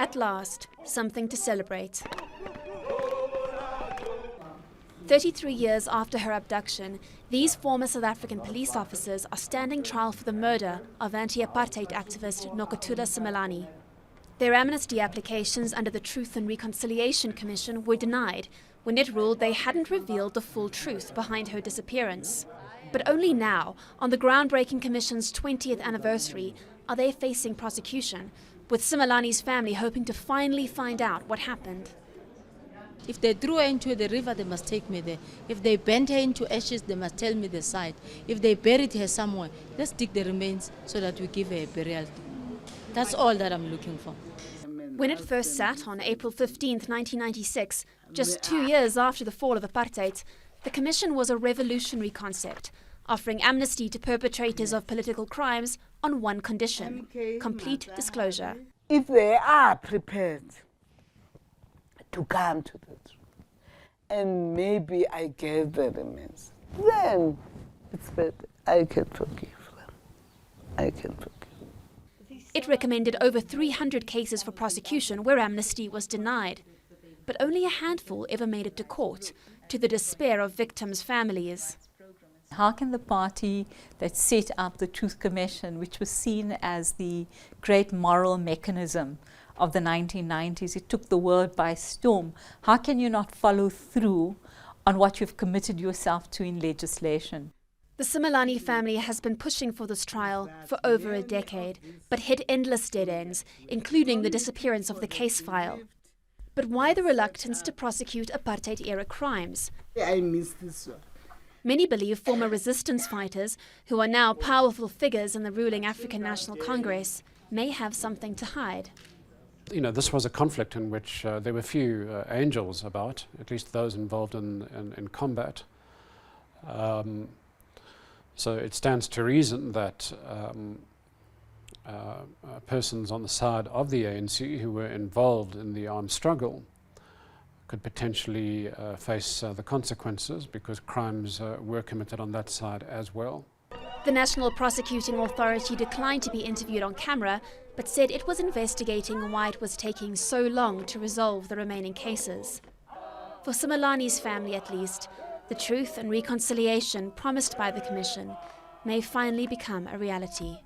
At last, something to celebrate. 33 years after her abduction, these former South African police officers are standing trial for the murder of anti-apartheid activist Nokuthula Simelane. Their amnesty applications under the Truth and Reconciliation Commission were denied when it ruled they hadn't revealed the full truth behind her disappearance. But only now, on the groundbreaking commission's 20th anniversary, are they facing prosecution, with Simelane's family hoping to finally find out what happened. If they threw her into the river, they must take me there. If they bent her into ashes, they must tell me the site. If they buried her somewhere, let's dig the remains so that we give her a burial. That's all that I'm looking for. When it first sat on April 15, 1996, just 2 years after the fall of apartheid, the commission was a revolutionary concept, offering amnesty to perpetrators of political crimes on one condition: complete disclosure. If they are prepared to come to the truth, and maybe I gave the remains, then it's better. I can forgive them. I can forgive. It recommended over 300 cases for prosecution where amnesty was denied, but only a handful ever made it to court, to the despair of victims' families. How can the party that set up the Truth Commission, which was seen as the great moral mechanism of the 1990s, it took the world by storm, how can you not follow through on what you've committed yourself to in legislation? The Simelane family has been pushing for this trial for over a decade, but hit endless dead ends, including the disappearance of the case file. But why the reluctance to prosecute apartheid-era crimes? I miss this one. Many believe former resistance fighters, who are now powerful figures in the ruling African National Congress, may have something to hide. You know, this was a conflict in which there were few angels about, at least those involved in combat. So it stands to reason that persons on the side of the ANC who were involved in the armed struggle could potentially face the consequences, because crimes were committed on that side as well. The National Prosecuting Authority declined to be interviewed on camera, but said it was investigating why it was taking so long to resolve the remaining cases. For Simelane's family at least, the truth and reconciliation promised by the Commission may finally become a reality.